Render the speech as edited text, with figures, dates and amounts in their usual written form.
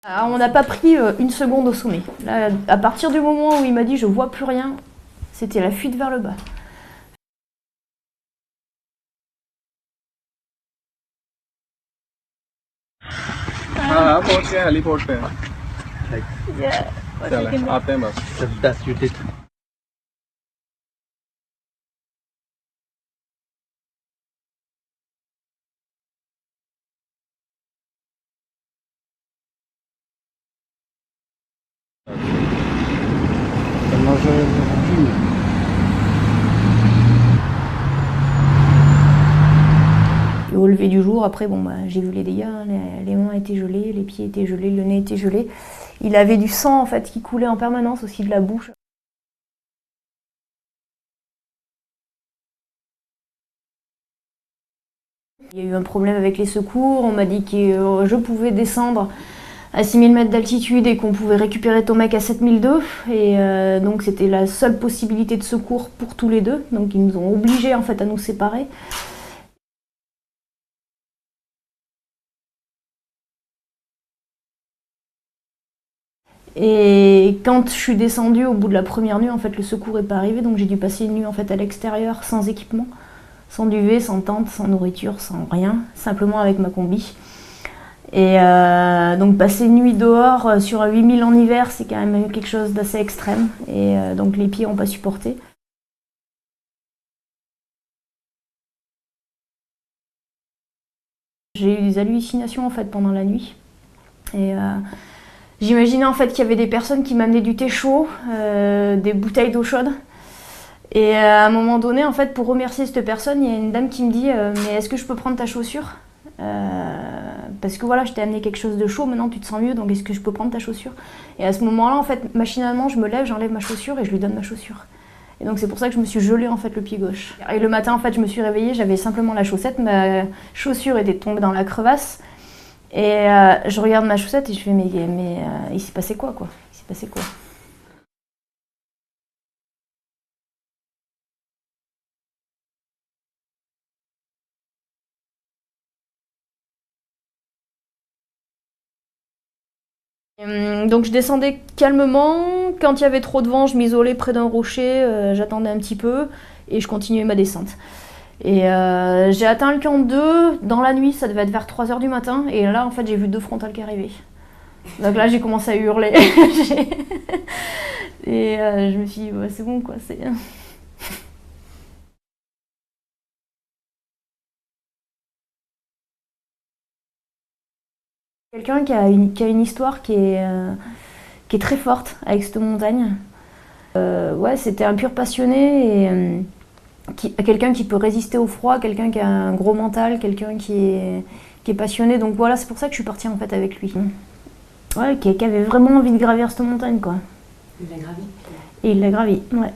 On n'a pas pris une seconde au sommet. Là, à partir du moment où il m'a dit je vois plus rien, c'était la fuite vers le bas. हाँ पहुंच गए हेलीपोर्ट पे चले आते हैं बस That's you did. Au lever du jour, après, bon, j'ai vu les dégâts, hein. Les mains étaient gelées, les pieds étaient gelés, le nez était gelé. Il avait du sang en fait qui coulait en permanence, aussi de la bouche. Il y a eu un problème avec les secours, on m'a dit que je pouvais descendre à 6000 mètres d'altitude et qu'on pouvait récupérer ton mec à 7002. Et donc c'était la seule possibilité de secours pour tous les deux. Donc ils nous ont obligés en fait à nous séparer. Et quand je suis descendue au bout de la première nuit, en fait le secours n'est pas arrivé, donc j'ai dû passer une nuit en fait à l'extérieur sans équipement, sans duvet, sans tente, sans nourriture, sans rien, simplement avec ma combi. Et donc passer une nuit dehors sur 8000 en hiver, c'est quand même quelque chose d'assez extrême. Et donc les pieds n'ont pas supporté. J'ai eu des hallucinations en fait pendant la nuit. Et j'imaginais en fait qu'il y avait des personnes qui m'amenaient du thé chaud, des bouteilles d'eau chaude. Et à un moment donné, en fait, pour remercier cette personne, il y a une dame qui me dit mais est-ce que je peux prendre ta chaussure parce que voilà, je t'ai amené quelque chose de chaud, maintenant tu te sens mieux, donc est-ce que je peux prendre ta chaussure? Et à ce moment-là, en fait, machinalement, je me lève, j'enlève ma chaussure et je lui donne ma chaussure. Et donc c'est pour ça que je me suis gelée en fait le pied gauche. Et le matin, en fait, je me suis réveillée, j'avais simplement la chaussette, ma chaussure était tombée dans la crevasse. Et je regarde ma chaussette et je fais mais il s'est passé quoi Il s'est passé quoi? Donc je descendais calmement, quand il y avait trop de vent, je m'isolais près d'un rocher, j'attendais un petit peu et je continuais ma descente. Et j'ai atteint le camp 2 dans la nuit, ça devait être vers 3 h du matin, et là en fait j'ai vu 2 frontales qui arrivaient. Donc là j'ai commencé à hurler. Et je me suis dit ouais, c'est bon quoi, c'est... Quelqu'un qui a une histoire qui est très forte avec cette montagne. Ouais, c'était un pur passionné et quelqu'un qui peut résister au froid, quelqu'un qui a un gros mental, quelqu'un qui est passionné. Donc voilà, c'est pour ça que je suis partie en fait avec lui. Ouais, qui avait vraiment envie de gravir cette montagne quoi. Il l'a gravi. Et il l'a gravi, ouais.